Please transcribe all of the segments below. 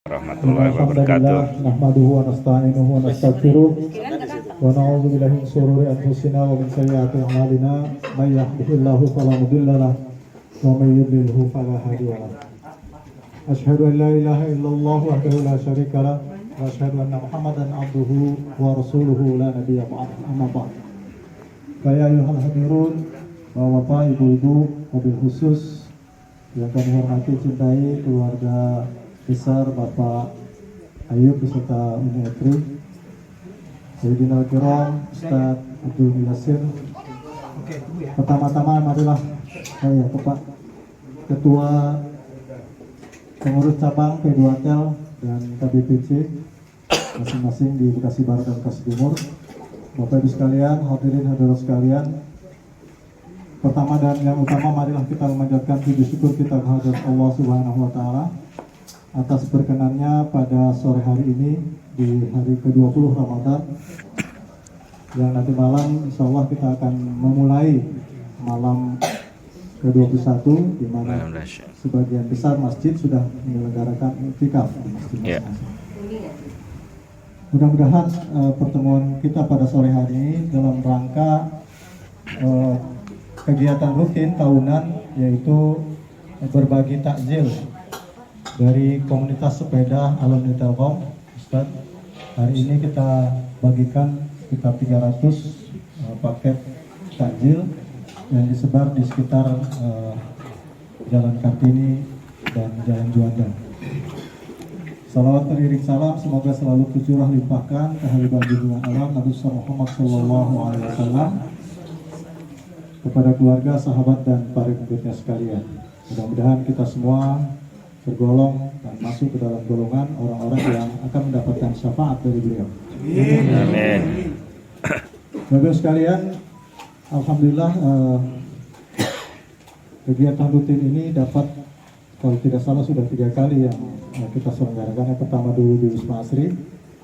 warahmatullahi wabarakatuh. Nahmaduhu wa nasta'inuhu wa nastaghfiruh wa na'udzu billahi min shururi anfusina wa min sayyiati a'malina may yahdihillahu fala mudilla lahu wa may yudlilhu fala hadiya lahu. Asyhadu an la ilaha illallah wahdahu la syarika lah wa asyhadu anna Muhammadan abduhu wa rasuluhu la nabiyya ba'dahu. Amma ba'd. Ya ayyuhal hadirun, Bapak, Ibu-ibu, mobil khusus yang kami hormati, cintai keluarga besar Bapak Ayub beserta Umi Etri, Sayyidina Al-Kiram, Ustaz Abdul Yasir. Pertama-tama marilah saya Bapak Ketua Pengurus Cabang P2Tel dan KBPC masing-masing di Bekasi Barat dan Bekasi Timur, Bapak Ibu sekalian, hadirin hadirat sekalian. Pertama dan yang utama, marilah kita memanjatkan puji syukur kita kehadirat Allah Subhanahu wa Ta'ala atas berkenannya pada sore hari ini di hari ke-20 Ramadan, yang nanti malam insya Allah kita akan memulai malam ke-21, di mana sebagian besar masjid sudah menyelenggarakan iktikaf di masjid. Mudah-mudahan pertemuan kita pada sore hari ini dalam rangka kegiatan rutin tahunan, yaitu berbagi takjil dari komunitas sepeda alumni Telkom. Ustaz, hari ini kita bagikan sekitar 300 paket takjil yang disebar di sekitar Jalan Kartini dan Jalan Juanda. Salawat teriring salam semoga selalu tercurah limpahkan ke habibat junjungan alam Nabi Muhammad SAW, kepada keluarga, sahabat, dan para pengikutnya sekalian. Mudah-mudahan kita semua tergolong dan masuk ke dalam golongan orang-orang yang akan mendapatkan syafaat dari beliau. Amin. Bapak sekalian, alhamdulillah kegiatan rutin ini dapat, kalau tidak salah sudah 3 kali yang kita selenggarakan. Yang pertama dulu di Wisma Asri,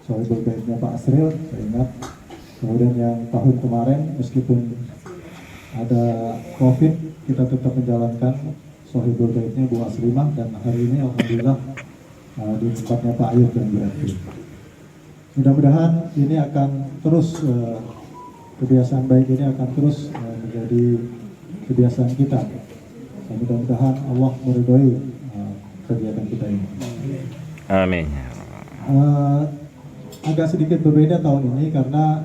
soal berbaiknya Pak Asril, saya ingat. Kemudian yang tahun kemarin, meskipun ada COVID, kita tetap menjalankan sohibul baitnya Bu Aslimah, dan hari ini alhamdulillah di tempatnya Pak Ayub dan Bu Etri. Mudah-mudahan ini akan terus, kebiasaan baik ini akan terus menjadi kebiasaan kita. Mudah-mudahan Allah meridhoi kegiatan kita ini. Amin. Agak sedikit berbeda tahun ini karena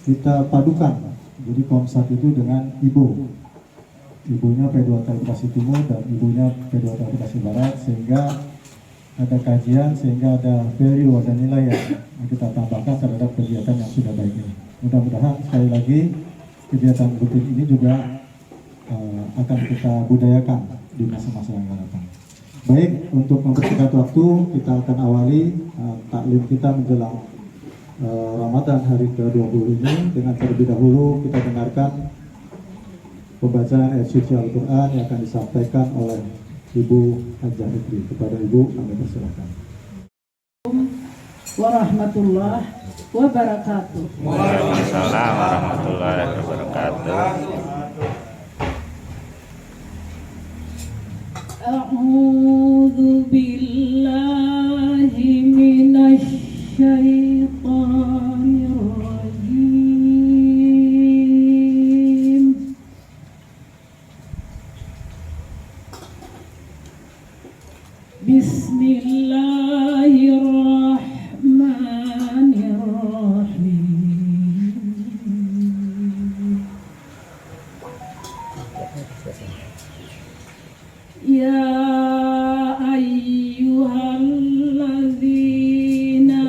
kita padukan, jadi Komsat itu dengan ibunya P2Tel Bekasi Timur dan ibunya P2Tel Bekasi Barat, sehingga ada kajian, sehingga ada value, ada nilai yang kita tambahkan terhadap kegiatan yang sudah baik ini. Mudah-mudahan sekali lagi kegiatan rutin ini juga akan kita budayakan di masa-masa yang akan datang. Baik, untuk mempersingkat waktu, kita akan awali taklim kita menjelang Ramadan hari ke-20 ini dengan terlebih dahulu kita dengarkan pembacaan ayat suci Al-Quran yang akan disampaikan oleh Ibu Hajjah Etri. Kepada Ibu, kami persilakan. Warahmatullahi wabarakatuh. Waalaikumsalam warahmatullahi wabarakatuh. A'udzu billahi minasy syaitonir rajim. Bismillahirrahmanirrahim. Ya ayyuhalladzina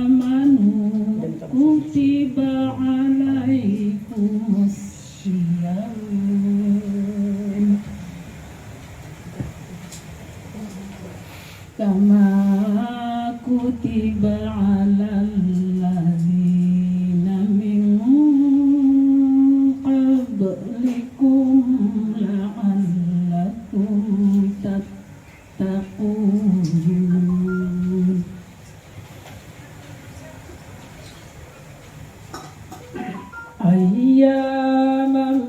amanu kutiba alaikumus syiyam kama kutiba alal ladzina min qablikum la'allakum tattaqun. Ayyaman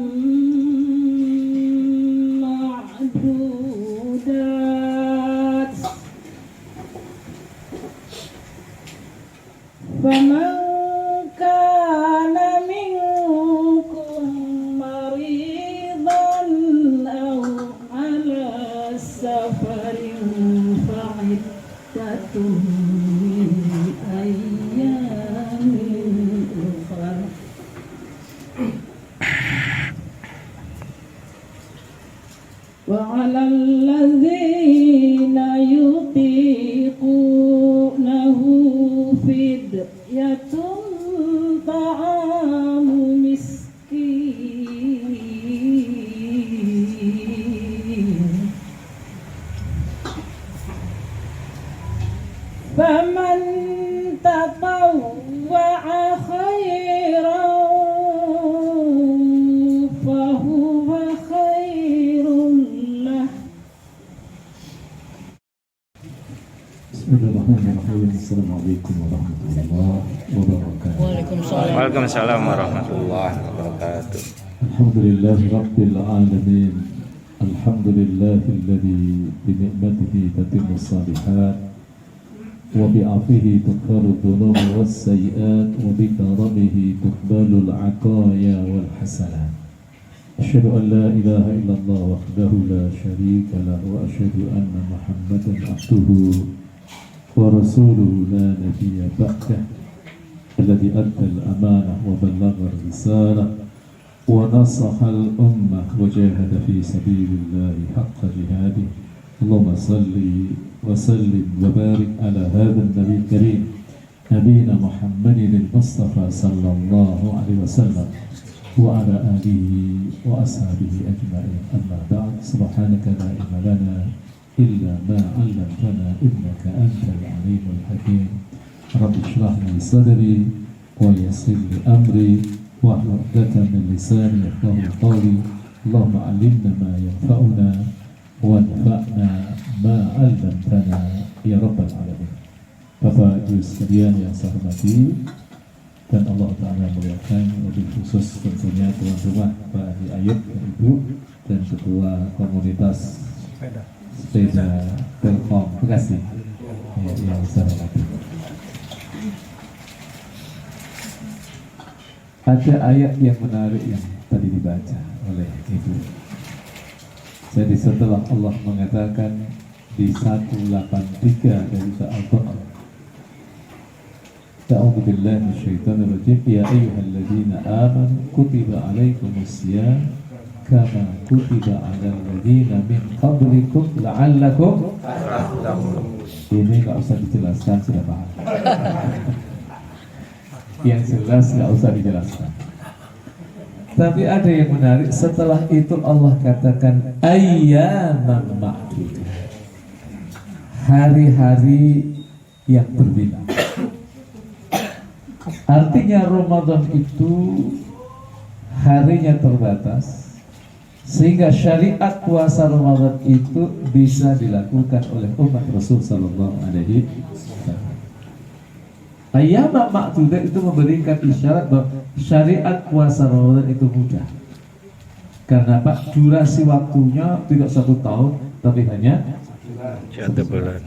ma'dudat فمن كان منكم مريضا أو على سفر فعدة من أيام أخرى وعلى الذين يطيقونه فدية طعام مسكين فمن تطوع خيرا فهو خير له Bismillahirrahmanirrahim. Assalamualaikum warahmatullahi wabarakatuh. Waalaikumsalam warahmatullahi wabarakatuh. Alhamdulillahi rabbil alamin. Alhamdulillahilladzi bi ni'matihi tatimmu shalihat wa bi 'afihi tughfaru dhunub was sayyi'at wa bi karamihi tuqbalu al-'ataya wal hasanat. Asyhadu an la ilaha illallah wahdahu la syarika lahu wa asyhadu anna Muhammadan abduhu ورسوله لا نبي بعده الذي أدى الأمانة وبلغ الرسالة ونصح الأمة وجاهد في سبيل الله حق جهاده اللهم صل وسلم وبارك على هذا النبي الكريم نبينا محمد المصطفى صلى الله عليه وسلم وعلى آله وأصحابه أجمعين أما بعد سبحانك لا علم لنا إلا ما علمتنا إنك أنت العليم الحكيم رب اشرح لي صدري ويسر لي أمري واحلل عقدة من لساني يفقهوا قولي اللهم علمنا ما ينفعنا وانفعنا ما علمتنا يا رب العالمين. Bapak Ibu sekalian yang saya hormati dan Allah Ta'ala muliakan, lebih khusus tentunya tuan rumah Pak Haji Ayub dan Ibu dan Ketua Komunitas Sepeda Telkom Bekasi yang saya hormati. Ada ayat yang menarik yang tadi dibaca oleh Ibu. Jadi setelah Allah mengatakan di 183 dari surah Al-Baqarah, A'udzu billahi minasyaitonir rajim, ya ayyuhalladzina amanu kutiba alaikumusiyam kama kutiba 'alal ladzina min qablikum la'allakum tattaqun. Ini enggak usah dijelaskan, sudah paham. Yang jelas enggak usah dijelaskan. Tapi ada yang menarik, setelah itu Allah katakan ayyaman ma'dudah, hari-hari yang berbilang. Artinya Ramadan itu harinya terbatas, sehingga syariat puasa Ramadan itu bisa dilakukan oleh umat Rasul Sallallahu Alaihi Wasallam. Ayyaman ma'dudah itu memberikan isyarat bahwa syariat puasa Ramadan itu mudah. Karena Pak, durasi waktunya tidak 1 tahun, tapi hanya 1 bulan.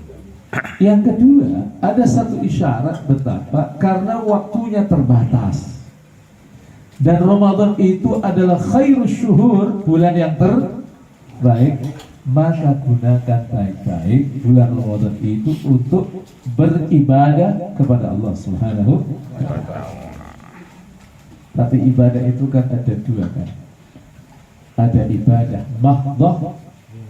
Yang kedua, ada satu isyarat betapa karena waktunya terbatas. Dan Ramadan itu adalah khairus syuhur, bulan yang terbaik, maka gunakan baik-baik bulan Ramadan itu untuk beribadah kepada Allah Subhanahu wa ta'ala. Tapi ibadah itu kan ada 2 kan. Ada ibadah mahdhah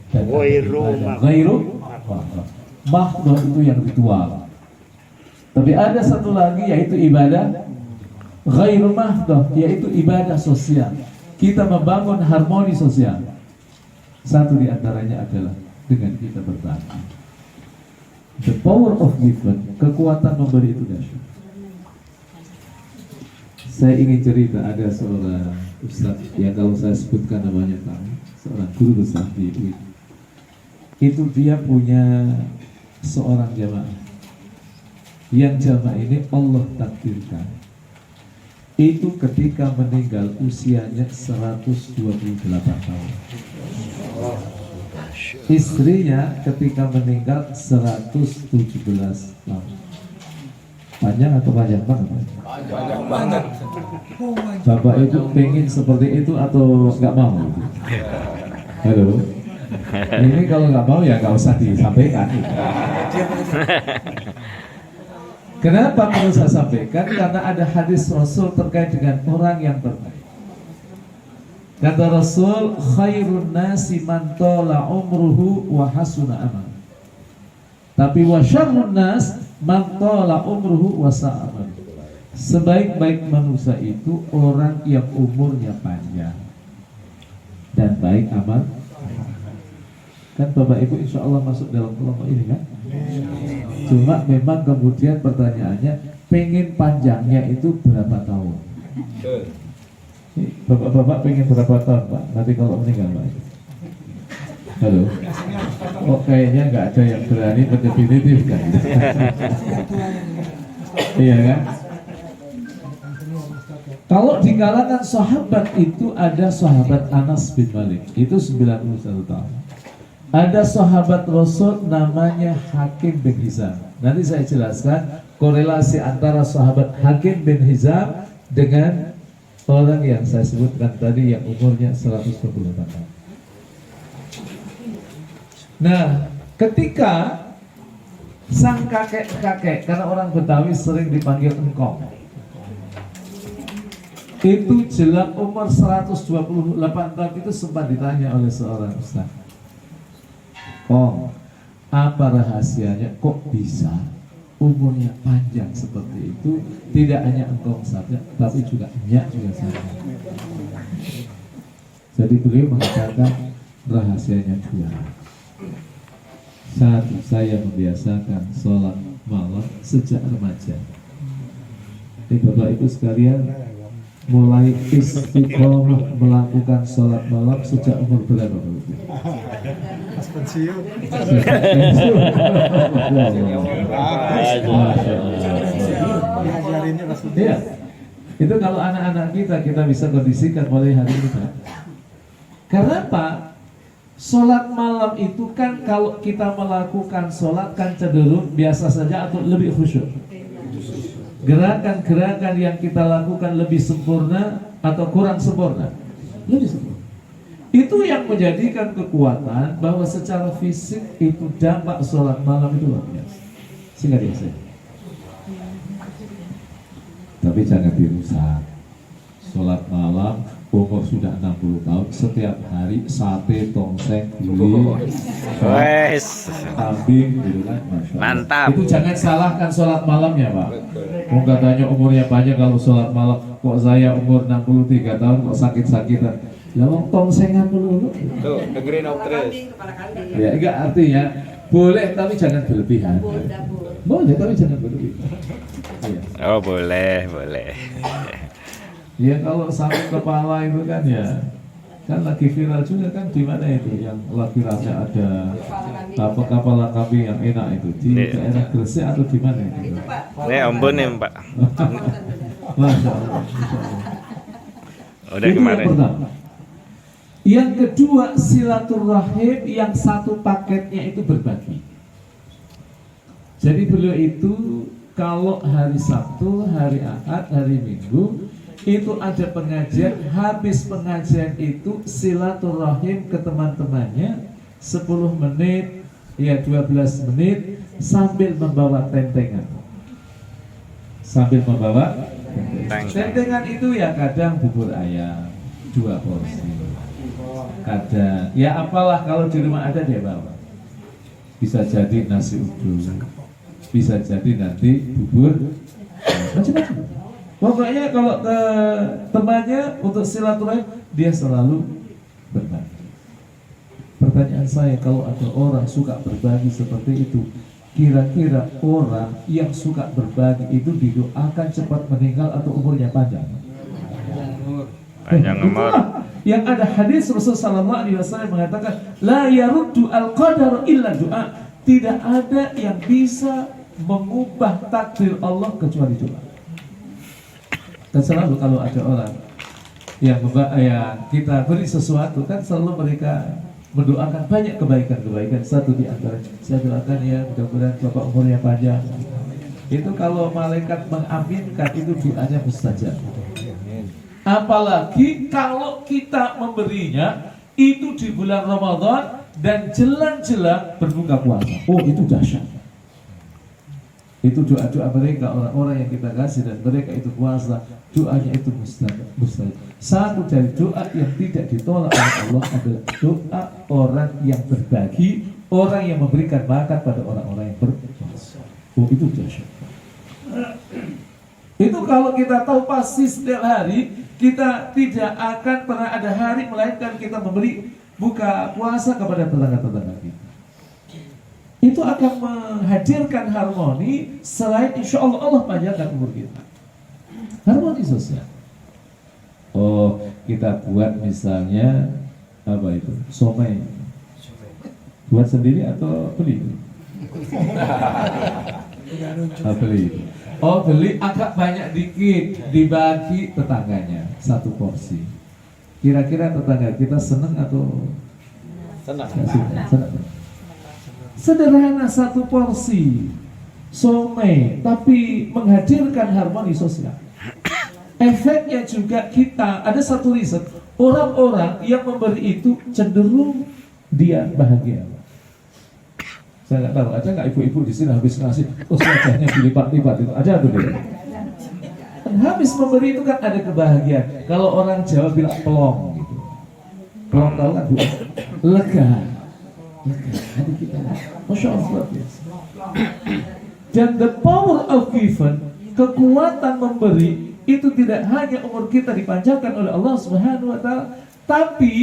dan ada ibadah ghairu mahdhah. Mahdhah itu yang ritual. Tapi ada satu lagi yaitu ibadah ghairu mahdhah, yaitu ibadah sosial. Kita membangun harmoni sosial. Satu di antaranya adalah dengan kita berbagi. The power of giving, kekuatan memberi itu dahsyat. Saya ingin cerita, ada seorang ustaz yang kalau saya sebutkan namanya tahu, seorang guru besar di UIN. Itu dia punya seorang jamaah. Yang jamaah ini Allah takdirkan itu ketika meninggal usianya 128 tahun. Istrinya ketika meninggal 117 tahun. Panjang atau panjang banget? Banyak banget. Bapak itu pengen seperti itu atau nggak mau? Halo? Ini kalau nggak mau ya nggak usah disampaikan. Kenapa perlu saya sampaikan? Karena ada hadis Rasul terkait dengan orang yang terbaik. Kata Rasul, khairun nasi man tala umruhu wa hasuna amal. Tapi wa syarrun nas man tala umruhu wa sa'a amal. Sebaik-baik manusia itu orang yang umurnya panjang dan baik amal. Kan Bapak Ibu insya Allah masuk dalam kelompok ini kan? Cuma memang kemudian pertanyaannya, pengen panjangnya itu berapa tahun? Bapak-bapak pengen berapa tahun Pak? Nanti kalau meninggal Pak. Halo? Oh kayaknya nggak ada yang berani berdefinitif kan? Iya kan? Kalau di kalangan sahabat itu ada sahabat Anas bin Malik, itu 91 tahun. Ada sahabat Rasul namanya Hakim bin Hizam. Nanti saya jelaskan korelasi antara sahabat Hakim bin Hizam dengan orang yang saya sebutkan tadi yang umurnya 128 tahun. Nah, ketika sang kakek-kakek, karena orang Betawi sering dipanggil engkong, itu jelang umur 128 tahun itu sempat ditanya oleh seorang ustaz, "Oh, apa rahasianya kok bisa umurnya panjang seperti itu? Tidak hanya engkau saja, tapi juga enyak juga saja." Jadi beliau mengatakan rahasianya dua. Satu, saya membiasakan sholat malam sejak remaja. Ini Bapak Ibu sekalian, mulai istiqomah melakukan sholat malam sejak umur berapa Bapak Ibu? Pas pensiun. Diajarinnya pas pensiun. Iya. Itu kalau anak-anak kita bisa kondisikan mulai hari ini Pak. Karena apa? Sholat malam itu kan kalau kita melakukan sholat kan cenderung biasa saja atau lebih khusyuk. Gerakan-gerakan yang kita lakukan lebih sempurna atau kurang sempurna? Lebih sempurna. Itu yang menjadikan kekuatan bahwa secara fisik itu dampak sholat malam itu luar biasa. Sehingga biasa. Tapi jangan dirusak. Sholat malam umur sudah 60 tahun, setiap hari sate, tongseng, gulai, Wes. kambing gitu kan, Masya Allah. Mantap. Itu jangan salahkan sholat malamnya Pak. Mau katanya umurnya panjang kalau sholat malam, kok saya umur 63 tahun kok sakit-sakitan. Lawang tongsengan dulu. Tuh, dengerin Om Tris. Ya enggak, artinya boleh tapi jangan berlebihan. Boleh tapi jangan berlebihan. Iya. Oh boleh, boleh. Ya kalau sakit kepala itu kan ya, kan lagi viral juga kan di mana itu yang lagi rasa ada apa kepala kambing yang enak itu di daerah Gresik atau di mana itu? Ini Ambon nih Pak. Masya Allah, Masya Allah. Udah Itu kemarin. yang pertama. Yang kedua, silaturahim yang satu paketnya itu berbagi. Jadi beliau itu kalau hari Sabtu, hari Ahad, hari Minggu itu ada pengajian, habis pengajian itu silaturahim ke teman-temannya 10 menit, ya 12 menit sambil membawa tentengan. Sambil membawa tentengan itu ya kadang bubur ayam 2 porsi. Kadang ya apalah kalau di rumah ada dia bawa. Bisa jadi nasi uduk, bisa jadi nanti bubur, macam-macam. Pokoknya kalau ke temannya untuk silaturahim dia selalu berbagi. Pertanyaan saya, kalau ada orang suka berbagi seperti itu, kira-kira orang yang suka berbagi itu didoakan cepat meninggal atau umurnya panjang? Panjang umur. Yang ada hadis Rasulullah SAW mengatakan, la yaruddu al-qadar illa doa. Tidak ada yang bisa mengubah takdir Allah kecuali doa. Dan selalu kalau ada orang yang kita beri sesuatu kan selalu mereka mendoakan banyak kebaikan-kebaikan. Satu di antara saya doakan ya mudah-mudahan Bapak umurnya panjang. Itu kalau malaikat mengaminkan itu doanya mustajab. Apalagi kalau kita memberinya itu di bulan Ramadan dan jelang-jelang berbuka puasa. Oh, itu dahsyat. Itu doa-doa mereka, orang-orang yang kita kasih dan mereka itu puasa, doanya itu mustajab. Satu dari doa yang tidak ditolak oleh Allah adalah doa orang yang berbagi, orang yang memberikan makan pada orang-orang yang berpuasa. Oh, itu dahsyat. Itu kalau kita tahu pasti setiap hari kita tidak akan pernah ada hari melainkan kita memberi buka puasa kepada tetangga-tetangga kita. Itu akan menghadirkan harmoni selain insya Allah Allah panjangkan umur kita. Harmoni sosial. Oh, kita buat misalnya apa itu? Somai. Buat sendiri atau beli? Beli. Oh, beli agak banyak dikit, dibagi tetangganya satu porsi. Kira-kira tetangga kita senang atau Senang. senang? Sederhana satu porsi somai, tapi menghadirkan harmoni sosial. Efeknya juga kita ada satu riset, orang-orang yang memberi itu cenderung dia bahagia. Saya nggak tahu, ada nggak ibu-ibu di sini habis ngasih, terus wajahnya dilipat-lipat itu, ada tuh dia. Habis memberi itu kan ada kebahagiaan. Kalau orang Jawa bilang pelong gitu. Pelong tahu kan bu? Lega. Hati kita, masya Allah biasa. Dan the power of given, kekuatan memberi itu tidak hanya umur kita dipanjangkan oleh Allah Subhanahu Wa Taala, tapi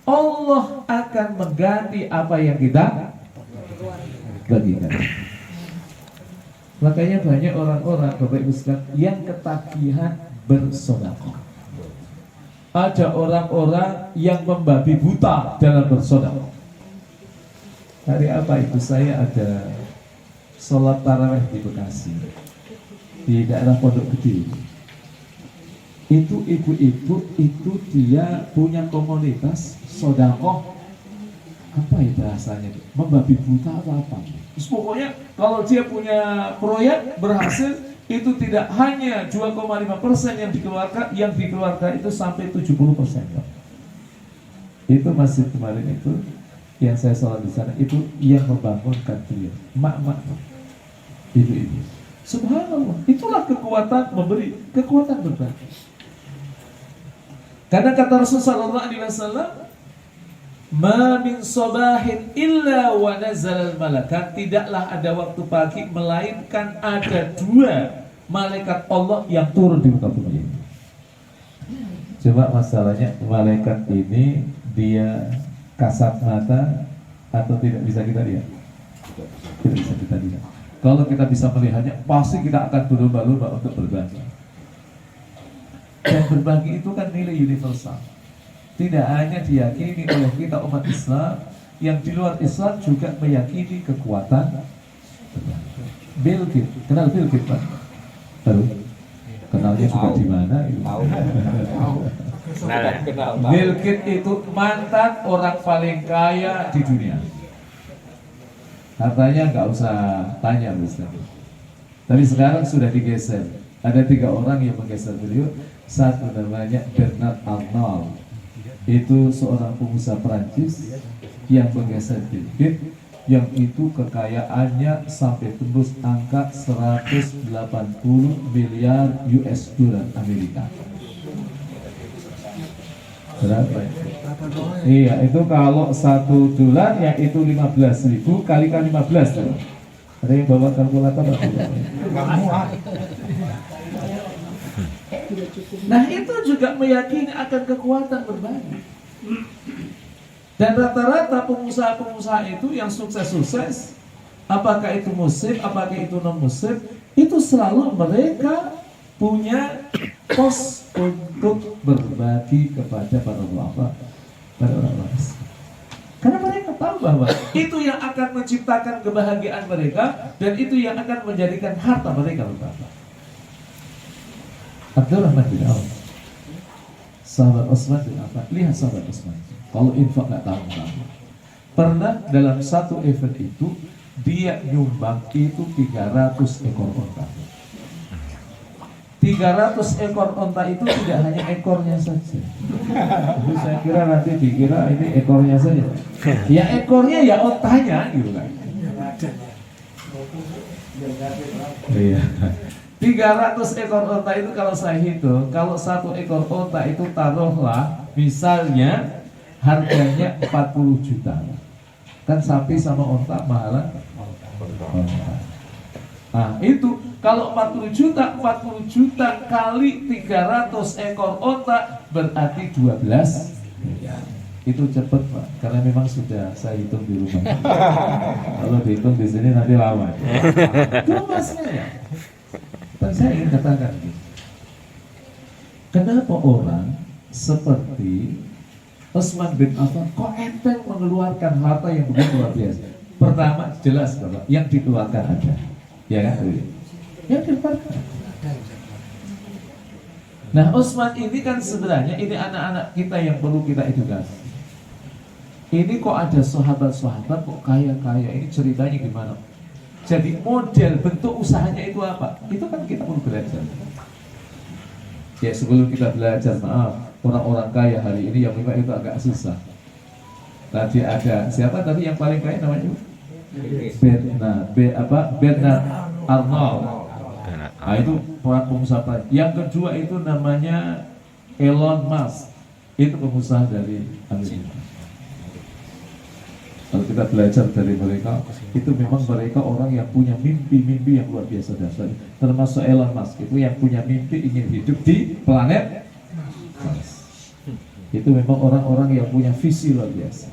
Allah akan mengganti apa yang kita bagikan. Makanya banyak orang-orang Bapak Ibu sekalian yang ketagihan bersedekah. Ada orang-orang yang membabi buta dalam bersedekah. Hari apa itu saya ada sholat tarawih di Bekasi, di daerah Pondok Gede. Itu ibu-ibu itu dia punya komunitas sedekah, apa ya bahasanya, membabi buta atau apa. Terus pokoknya kalau dia punya proyek berhasil, itu tidak hanya 2,5% yang dikeluarkan itu sampai 70%. Itu masih kemarin itu yang saya sholat di sana, itu yang membangunkan beliau, mak-mak, ibu-ibu. Subhanallah, itulah kekuatan memberi, kekuatan berbagi. Karena kata Rasulullah SAW, ma min sabahin illa wa nazal malakat, tidaklah ada waktu pagi melainkan ada dua malaikat Allah yang turun di muka bumi ini. Cuma masalahnya malaikat ini dia kasat mata atau tidak bisa kita lihat? Tidak bisa kita lihat. Kalau kita bisa melihatnya, pasti kita akan berlomba-lomba untuk berbagi. Dan berbagi itu kan nilai universal. Tidak hanya diyakini oleh kita umat Islam, yang di luar Islam juga meyakini kekuatan Bill Gates. Kenal Bill Gates, Pak? Baru? Kenalnya juga di mana? Kenal. Bill Gates itu mantan orang paling kaya di dunia. Hartanya nggak usah tanya, Ustaz. Tapi sekarang sudah digeser. Ada 3 orang yang menggeser beliau. Satu namanya Bernard Arnault. Itu seorang pengusaha Perancis yang menggeser Bill Gates, yang itu kekayaannya sampai tembus angka 180 miliar US dollar Amerika. Berapa itu? Iya, itu kalau $1 ya itu 15.000 kali 15 tuh. Ada yang bawa kalkulator? Nah, itu juga meyakini akan kekuatan berbagi. Dan rata-rata pengusaha-pengusaha itu yang sukses-sukses, apakah itu muslim, apakah itu non-muslim, itu selalu mereka punya pos untuk berbagi kepada para ulama, pada orang-orang. Karena mereka tahu bahwa itu yang akan menciptakan kebahagiaan mereka, dan itu yang akan menjadikan harta mereka bertambah. Abdurrahman bin Auf, sahabat Utsman bin Affan, lihat sahabat Utsman. Kalau infak nggak tahu. Pernah dalam satu event itu dia nyumbang itu 300 ekor onta. 300 ekor onta itu tidak hanya ekornya saja. Jadi saya kira nanti dikira ini ekornya saja. Ya ekornya ya ontanya gitu kan. Iya. 300 ekor onta itu kalau saya hitung, kalau satu ekor onta itu taruhlah misalnya harganya 40 juta. Kan sapi sama onta mahalan onta. Nah itu kalau 40 juta kali 300 ekor onta berarti 12 miliar. Itu cepet Pak, karena memang sudah saya hitung di rumah. Kalau dihitung di sini nanti lama. Itu masnya ya. Dan saya ingin katakan gitu. Kenapa orang seperti Utsman bin Affan kok enteng mengeluarkan harta yang begitu luar biasa? Pertama jelas Bapak, yang dikeluarkan ada. Ya kan? Yang dikeluarkan. Nah Utsman ini kan sebenarnya ini anak-anak kita yang perlu kita edukasi. Ini kok ada sahabat-sahabat kok kaya-kaya, ini ceritanya gimana? Jadi model bentuk usahanya itu apa? Itu kan kita perlu belajar. Ya sebelum kita belajar, maaf, orang-orang kaya hari ini yang memang itu agak susah. Tadi ada siapa tadi yang paling kaya namanya? Bernard Arnold. Nah itu orang pengusaha. Yang kedua itu namanya Elon Musk. Itu pengusaha dari Amerika. Kalau kita belajar dari mereka, itu memang mereka orang yang punya mimpi-mimpi yang luar biasa dasar. Termasuk Elon Musk itu yang punya mimpi ingin hidup di planet Mars. Itu memang orang-orang yang punya visi luar biasa.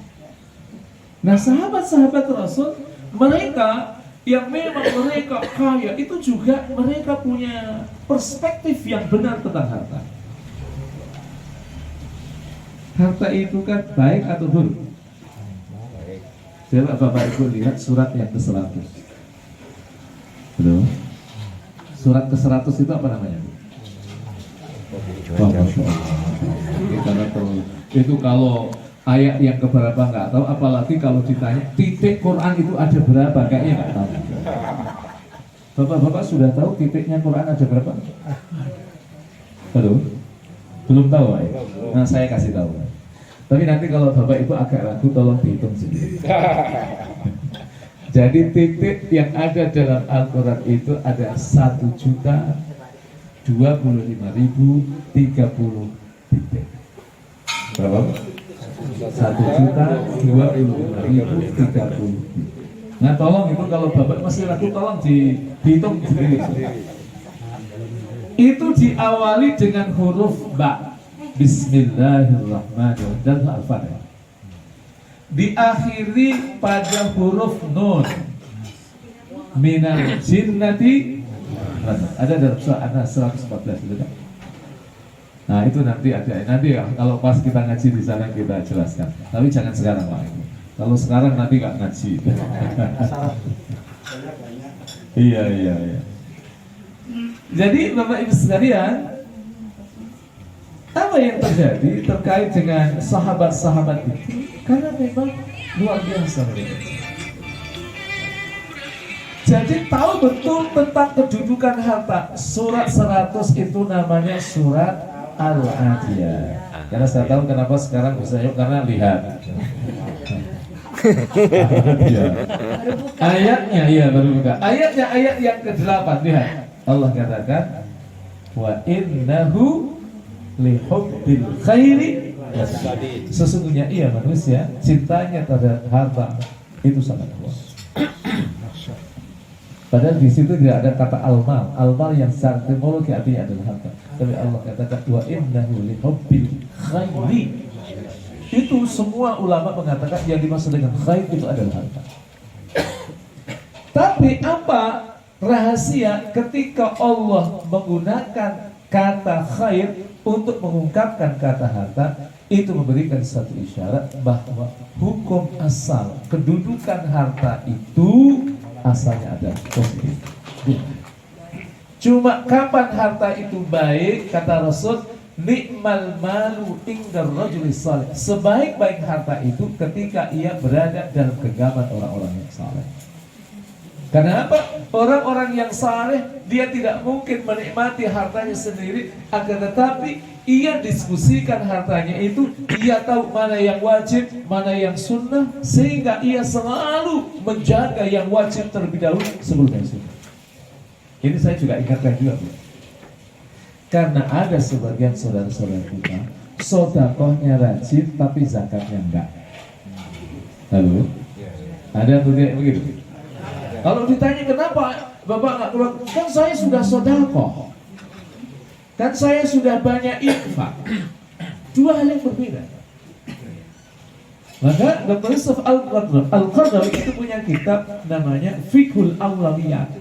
Nah sahabat-sahabat Rasul, mereka yang memang mereka kaya, itu juga mereka punya perspektif yang benar tentang harta. Harta itu kan baik atau buruk? Coba Bapak Ibu lihat surat yang ke-100. Betul? Surat ke-100 itu apa namanya? Oh, Masya Allah. Itu kalau ayat yang keberapa nggak tahu, apalagi kalau ditanya titik Quran itu ada berapa, kayaknya nggak tahu. Bapak-bapak sudah tahu titiknya Quran ada berapa? Betul? Belum tahu ya? Nah saya kasih tahu. Tapi nanti kalau Bapak Ibu agak ragu, tolong dihitung sendiri. Jadi titik yang ada dalam Al-Quran itu ada 1.025.030 titik. Berapa? 1.025.030. Nah tolong itu kalau Bapak masih ragu, tolong dihitung sendiri. Itu diawali dengan huruf ba. Bismillahirrahmanirrahim dan Al-Fatihah. Diakhiri pada huruf nun. Minal jinnati. Ada dalam surah An-Nas 114 itu kan? Nah itu nanti ada. Nanti ya, kalau pas kita ngaji di sana kita jelaskan. Tapi jangan sekarang Pak. Kalau sekarang nanti nggak ngaji. Iya. Jadi Bapak Ibu sekalian, apa yang terjadi terkait dengan sahabat-sahabat itu? Karena memang luar biasa mereka. Jadi tahu betul tentang kedudukan harta. Surat 100 itu namanya surat Al-Adiyah. Karena saya tahu kenapa sekarang bisa yuk, karena lihat. Ayatnya iya baru buka. Ayatnya ayat yang ke-8 lihat. Allah katakan wa innahu lihubbil khairi, sesungguhnya ia manusia cintanya terhadap harta itu sangat kuat. Padahal di situ tidak ada kata almal. Almal yang secara etimologi artinya adalah harta. Tapi Allah katakan wa innahu lihubbil khairi. Itu semua ulama mengatakan yang dimaksud dengan khair itu adalah harta. Tapi apa rahasia ketika Allah menggunakan kata khair untuk mengungkapkan kata harta? Itu memberikan satu isyarat bahwa hukum asal kedudukan harta itu asalnya adalah positif. Cuma kapan harta itu baik, kata Rasul, nikmal malu indar rajuli salih. Sebaik-baik harta itu ketika ia berada dalam genggaman orang-orang yang saleh. Karena apa? Orang-orang yang saleh dia tidak mungkin menikmati hartanya sendiri, akan tetapi ia diskusikan hartanya itu, ia tahu mana yang wajib, mana yang sunnah, sehingga ia selalu menjaga yang wajib terlebih dahulu sebelum yang sunnah. Ini saya juga ingatkan juga, Bu. Karena ada sebagian saudara-saudara kita sodakohnya rajin tapi zakatnya enggak. Halo? Ada tuh kayak begitu? Kalau ditanya kenapa Bapak nggak keluar, kan saya sudah sodakoh, kan saya sudah banyak infak. Dua hal yang berbeda. Maka Dr. Yusuf Al-Qaradawi itu punya kitab namanya Fiqhul Awlawiyat,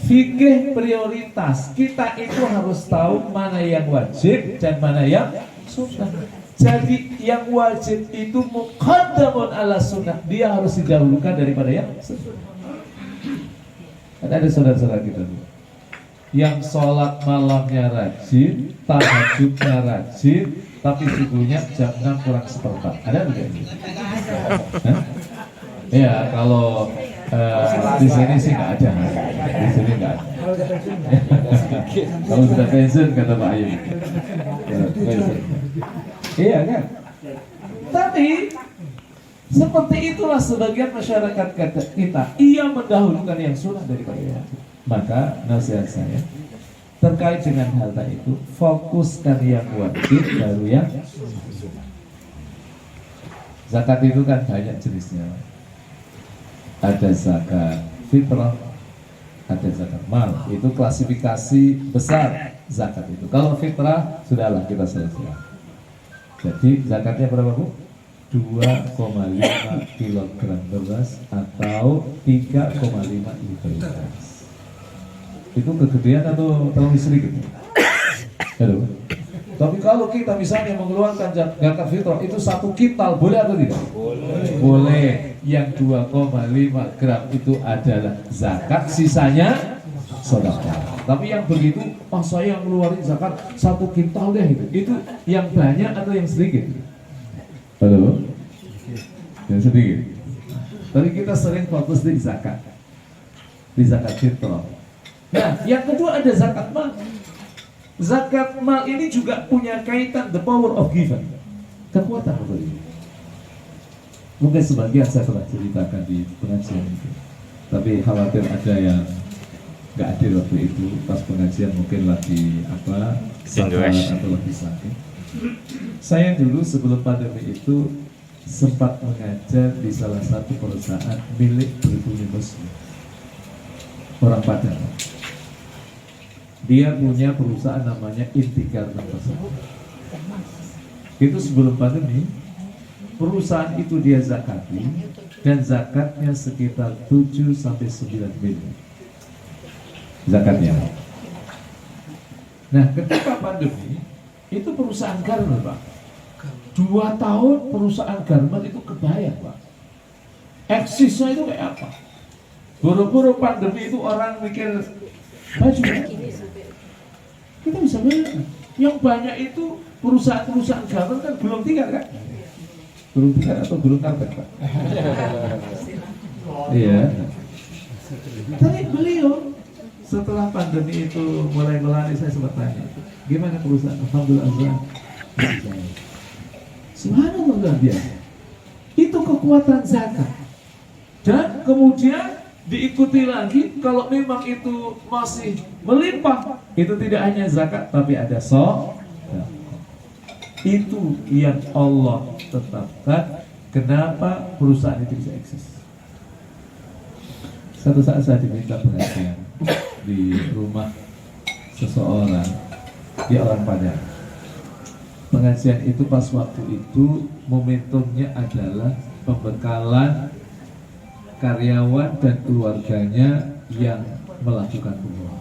fikih prioritas. Kita itu harus tahu mana yang wajib dan mana yang sunnah. Jadi yang wajib itu muqaddamun ala sunnah, dia harus didahulukan daripada yang sunnah. Ada saudara-saudara kita yang sholat malamnya rajin, tahajudnya rajin, tapi subuhnya jam 6 kurang seperempat. Ada enggak? Ya, kalau di sini sih nggak ada. Di sini nggak ada. Kalau sudah pensiun kata Pak Ayu. Iya kan? Tapi seperti itulah sebagian masyarakat kita. Ia mendahulukan yang sunnah daripada yang wajib. Maka nasihat saya terkait dengan hal itu, fokuskan yang wajib baru yang sunnah. Zakat itu kan banyak jenisnya. Ada zakat fitrah, ada zakat mal. Itu klasifikasi besar zakat itu. Kalau fitrah sudahlah kita selesai. Jadi zakatnya berapa, Bu? 2,5 kilogram beras atau 3,5 liter beras. Itu kegedean atau terlalu sedikit? Halo. Tapi kalau kita misalnya mengeluarkan zakat fitrah itu 1 kintal, boleh atau tidak? Boleh. Yang 2,5 gram itu adalah zakat, sisanya sedekah. Tapi yang begitu, saya ngeluarin zakat 1 kintal deh itu yang banyak atau yang sedikit? Halo? Yang sedikit. Tapi kita sering fokus di zakat fitrah. Nah, yang kedua ada zakat mal. Zakat mal ini juga punya kaitan the power of giving, kekuatan memberi. Mungkin sebagian saya telah ceritakan di pengajian itu, tapi khawatir ada yang nggak hadir waktu itu pas pengajian, mungkin lagi safar atau lagi sakit. Saya dulu sebelum pandemi itu sempat mengajar di salah satu perusahaan milik pribumi Muslim, orang Padang. Dia punya perusahaan namanya Intikar Nafas. Itu sebelum pandemi, perusahaan itu dia zakati dan zakatnya sekitar 7 sampai 9 miliar. Zakatnya. Nah, ketika pandemi itu perusahaan garment, Pak. 2 tahun perusahaan garment itu kebayang, Pak. Eksisnya itu kayak apa? Buru-buru pandemi itu orang mikir baju. Kita bisa bayangkan. Yang banyak itu perusahaan-perusahaan garment kan gulung tikar kan? Gulung tikar atau gulung karpet, Pak? Iya. Tapi beliau setelah pandemi itu mulai melani, saya sempat tanya, gimana perusahaan? Alhamdulillah. Subhanallah, luar biasa. Itu kekuatan zakat. Dan kemudian diikuti lagi, kalau memang itu masih melimpah, itu tidak hanya zakat tapi ada sedekah. Itu yang Allah tetapkan. Kenapa perusahaan itu bisa eksis? Satu saat saya diminta pengajian di rumah seseorang, dia orang Padang. Pengajian itu pas waktu itu momentumnya adalah pembekalan karyawan dan keluarganya yang melakukan umroh.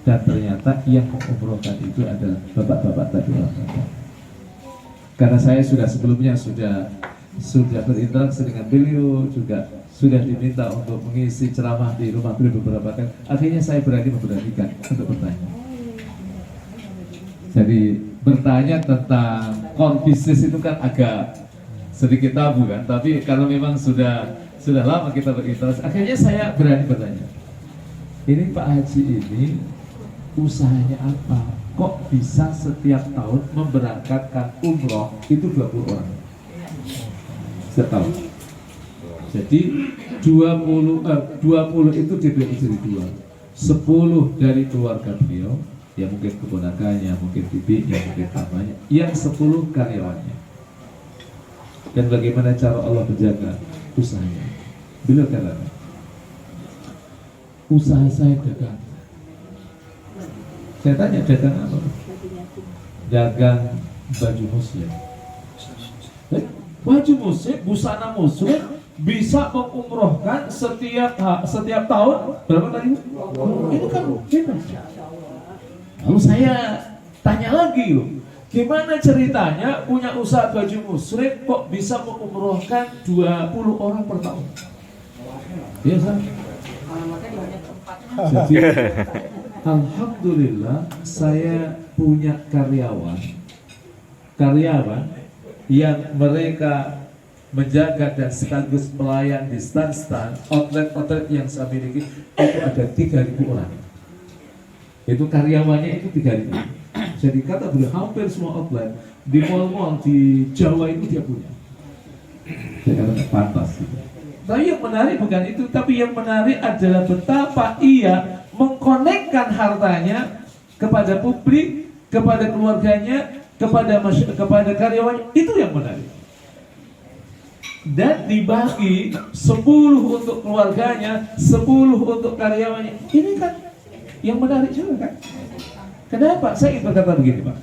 Dan ternyata yang mengumrohkan itu adalah bapak-bapak tadi orang Padang. Karena saya sebelumnya sudah berinteraksi dengan beliau, juga sudah diminta untuk mengisi ceramah di rumah beliau beberapa kali. Akhirnya saya memberanikan untuk bertanya. Jadi bertanya tentang core bisnis itu kan agak sedikit tabu kan, tapi kalau memang sudah Sudah lama kita berinteraksi. Akhirnya saya berani bertanya, ini Pak Haji ini usahanya apa? Kok bisa setiap tahun memberangkatkan umroh itu 20 orang setahun? Jadi 20 itu dibagi jadi 2, 10 dari keluarga beliau, ya mungkin keponakannya, mungkin bibinya, mungkin mamanya, yang 10 karyawannya. Dan bagaimana cara Allah menjaga usahanya? Beliau katakan, usaha saya dagang. Saya tanya, dagang apa? Dagang baju muslim. Baju muslim, busana muslim bisa mengumrohkan setiap tahun berapa tadi? Ini kan bebas. Lalu saya tanya lagi loh, gimana ceritanya punya usaha baju muslim kok bisa mengumrohkan 20 orang per tahun? Iya, jadi alhamdulillah saya punya karyawan yang mereka menjaga dan sekaligus pelayan di stand-stand outlet yang saya miliki itu ada 3.000 orang. Itu karyawannya itu 3.000. Jadi kata beliau hampir semua outlet di mall-mall di Jawa itu dia punya. Saya kata pantas gitu. Tapi yang menarik bukan itu, tapi yang menarik adalah betapa ia mengkonekkan hartanya kepada publik, kepada keluarganya, kepada karyawannya. Itu yang menarik. Dan dibagi 10 untuk keluarganya, 10 untuk karyawannya. Ini kan yang menarik juga kan? Kenapa? Saya ingin berkata begini Pak.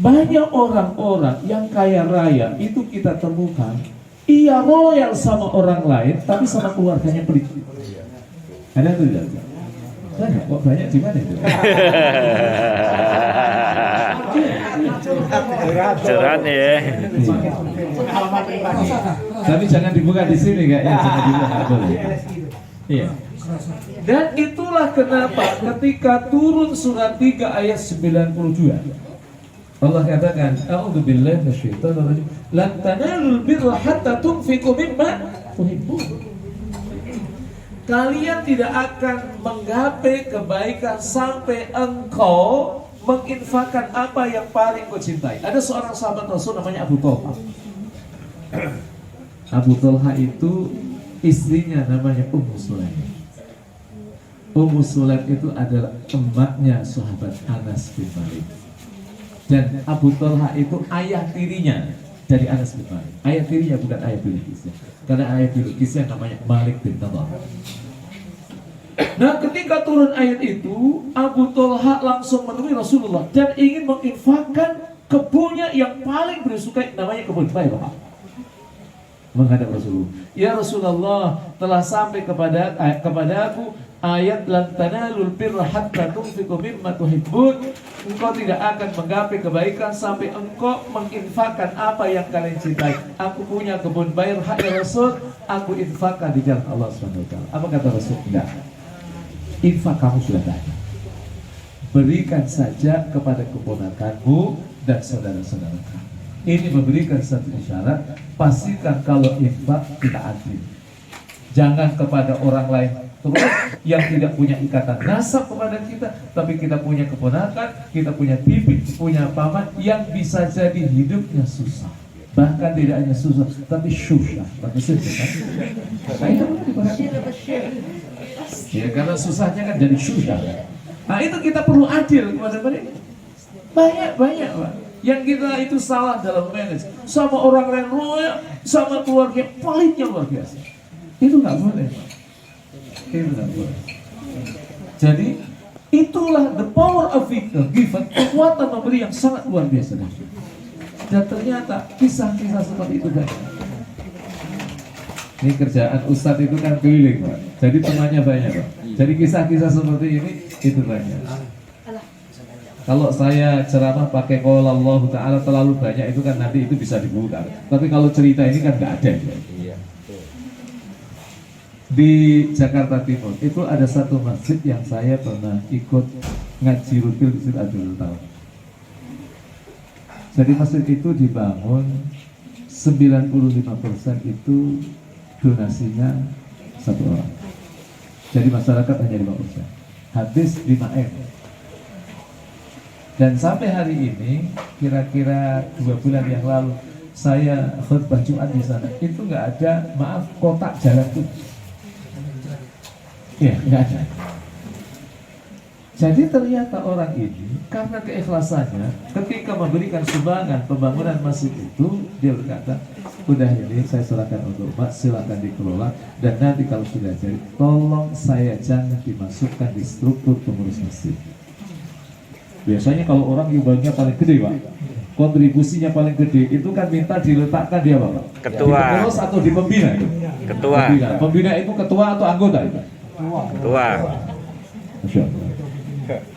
Banyak orang-orang yang kaya raya itu kita temukan ia loyal sama orang lain, tapi sama keluarganya pelit. Ada tuh tidak? Banyak, kok banyak di mana itu? Curhat nih ya. Tapi jangan dibuka di sini kayaknya, jangan dibuka, nggak boleh. Iya. Dan itulah kenapa ketika turun surat 3 ayat 92 Allah katakan, a'udzubillahi minasyaitonir rajim, lan tanalul birra hatta tunfiqu mimma tuhibbun. Kalian tidak akan menggapai kebaikan sampai engkau menginfakkan apa yang paling kau cintai. Ada seorang sahabat Rasul namanya Abu Talha. Abu Talha itu istrinya namanya Ummu Sulaim. Ummu Sulaim itu adalah emaknya sahabat Anas bin Malik. Dan Abu Talha itu ayah tirinya dari Anas bin Malik. Ayah tirinya bukan ayah biologisnya. Karena ayah biologisnya namanya Malik bin Nadar. Nah ketika turun ayat itu, Abu Talha langsung menemui Rasulullah dan ingin menginfakkan kebunnya yang paling beliau sukai, namanya kebun Bayrah. Menghadap Rasulullah, ya Rasulullah, telah sampai kepada aku ayat lan tanalul birra hatta tunfiqu mimma tuhibbun. Engkau tidak akan menggapai kebaikan sampai engkau menginfakkan apa yang kalian cintai. Aku punya kebun Bayrah ya Rasul, aku infakkan di jalan Allah SWT. Apa kata Rasul? Enggak. Infak kamu sudah banyak. Berikan saja kepada keponakanmu dan saudara-saudara kamu. Ini memberikan satu isyarat. Pastikan kalau infak kita adil. Jangan kepada orang lain terus yang tidak punya ikatan nasab kepada kita, tapi kita punya keponakan, kita punya bibi, punya paman yang bisa jadi hidupnya susah. Bahkan tidak hanya susah, tapi susah. Ya karena susahnya kan jadi susah. Nah itu kita perlu adil kepada mereka. Banyak Pak. Yang kita itu salah dalam manage sama orang lain loyal, sama keluarga pelitnya luar biasa. Itu nggak boleh Pak. Itu nggak boleh. Jadi itulah the power of given, kekuatan memberi yang sangat luar biasa. Dan ternyata kisah-kisah seperti itu banyak. Ini kerjaan Ustadz itu kan keliling Pak. Jadi temannya banyak Pak. Jadi kisah-kisah seperti ini itu banyak. Kalau saya ceramah pakai qaul Allah Ta'ala terlalu banyak itu kan nanti itu bisa dibuka. Tapi kalau cerita ini kan nggak ada. Di Jakarta Timur itu ada satu masjid yang saya pernah ikut ngaji rutin di situ ada 2 tahun. Jadi masjid itu dibangun 95% itu donasinya 1 orang. Jadi masyarakat hanya 5%. Habis 5M. Dan sampai hari ini, kira-kira 2 bulan yang lalu, saya khutbah Jumat di sana, itu nggak ada, maaf, kotak jalan tuh. Ya, nggak ada. Jadi ternyata orang ini, karena keikhlasannya, ketika memberikan sumbangan pembangunan masjid itu, dia berkata, udah ini saya serahkan untuk Pak, silakan dikelola, dan nanti kalau sudah jadi, tolong saya jangan dimasukkan di struktur pengurus masjid. Biasanya kalau orang nyumbangnya paling gede, Pak, kontribusinya paling gede, itu kan minta diletakkan dia, Pak? Ketua. Di pengurus atau di pembina itu? Ketua. Pembina itu ketua atau anggota itu? Ketua. Masya Allah.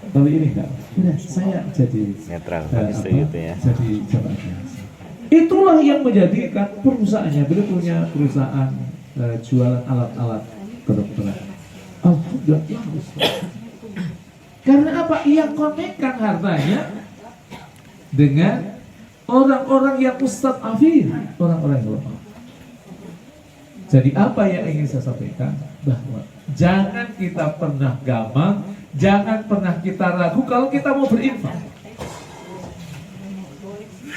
Tapi ini enggak, udah saya jadi Netral, bagus gitu ya. jadi jamaah biasa. Itulah yang menjadikan perusahaannya. Beliau punya perusahaan jualan alat-alat kedokteran. Alhamdulillah. Karena apa? Ia konekkan hartanya dengan orang-orang yang Ustadz Afif, orang-orang yang lemah. Jadi apa yang ingin saya sampaikan? Bahwa jangan kita pernah gamang, jangan pernah kita ragu kalau kita mau berinfak.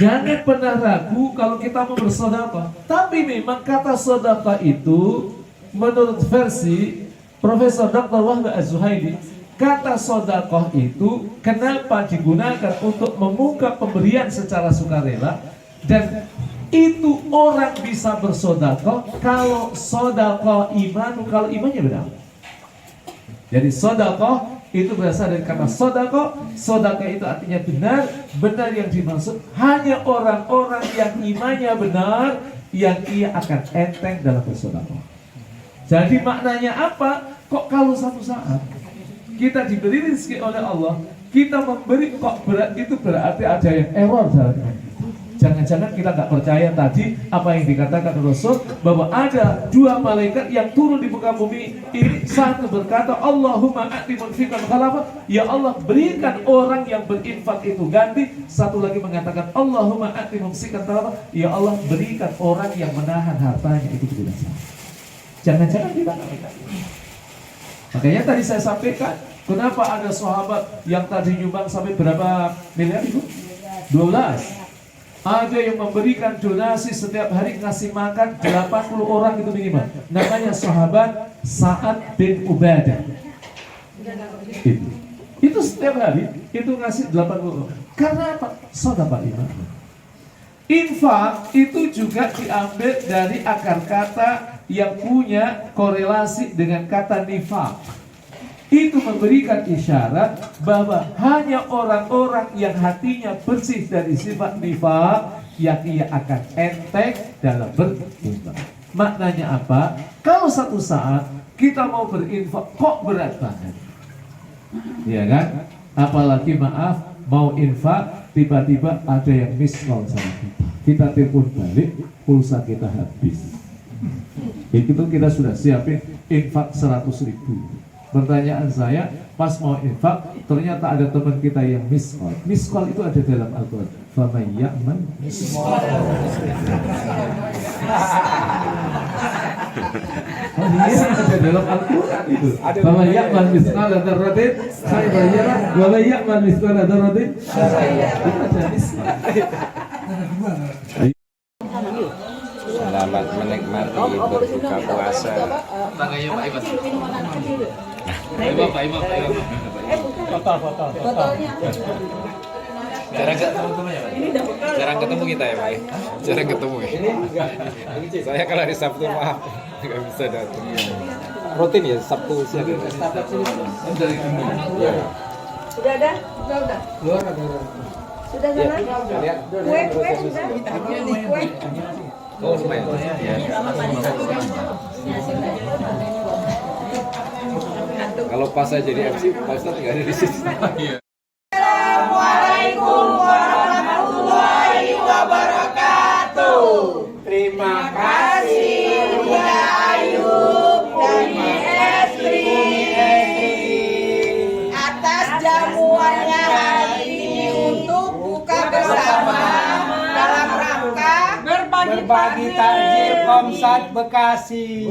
Jangan pernah ragu kalau kita mau bersedekah. Tapi memang kata sedekah itu menurut versi Profesor Dr. Wahbah Az-Zuhaili, kata sedekah itu kenapa digunakan untuk mengungkap pemberian secara sukarela, dan itu orang bisa bersedekah kalau sedekah iman, kalau imannya benar. Jadi sedekah itu berasal dari kata sedekah. Sedekah itu artinya benar. Benar yang dimaksud hanya orang-orang yang imannya benar, yang ia akan enteng dalam bersedekah. Jadi maknanya apa? Kok kalau satu saat kita diberi rezeki oleh Allah, kita memberi kok berat, itu berarti ada yang error dalam iman. Jangan-jangan kita nggak percaya tadi apa yang dikatakan Rasul, bahwa ada 2 malaikat yang turun di muka bumi ini. Satu berkata, Allahumma a'ti munfiqan khalafa, ya Allah berikan orang yang berinfak itu ganti. Satu lagi mengatakan, Allahumma a'ti mumsikan khalafa, ya Allah berikan orang yang menahan hartanya itu binasa. Jangan-jangan kita nggak percaya. Makanya tadi saya sampaikan, kenapa ada sahabat yang tadi nyumbang sampai berapa miliar itu? 12. Ada yang memberikan donasi setiap hari, ngasih makan 80 orang itu minimal. Namanya sahabat Sa'ad bin Ubadah. Itu setiap hari itu ngasih 80 orang. Karena apa? Sedekah iman. Infak itu juga diambil dari akar kata yang punya korelasi dengan kata nifak. Itu memberikan isyarat bahwa hanya orang-orang yang hatinya bersih dari sifat nifak yang ia akan enteng dalam berinfak. Maknanya apa? Kalau satu saat kita mau berinfak kok berat banget, ya kan? Apalagi maaf mau infak tiba-tiba ada yang miss call sama kita telepon balik, pulsa kita habis. Itu kita sudah siapin infak 100.000. Pertanyaan saya, pas mau infak, ternyata ada teman kita yang miss call. Miss call itu ada dalam Al-Quran. Faman ya'mal oh iya, ada dalam Al-Quran itu. Faman ya'mal misqala dzarratin khairan yarah, wa man ya'mal misqala dzarratin syarran yarah. Itu ada miss call. Selamat menikmati berbuka puasa. Tangannya Pak Iman. Pak Imam. Foto. Jarang ketemu kita ya Pak. Jarang ketemu ya. Saya kalau hari Sabtu maaf nggak bisa datang. Rutin ya Sabtu siang. Sudah ada? Sudah. Sudah sana? Kue sudah? Kue? Oh lumayan. Kalau pas saya jadi MC, Pak Ustadz nggak ada di situ. Assalamualaikum warahmatullahi wabarakatuh. Terima kasih Buya Ayub dan Estri atas jamuannya hari ini untuk buka bersama dalam rangka Berbagi takjil Komsat Bekasi.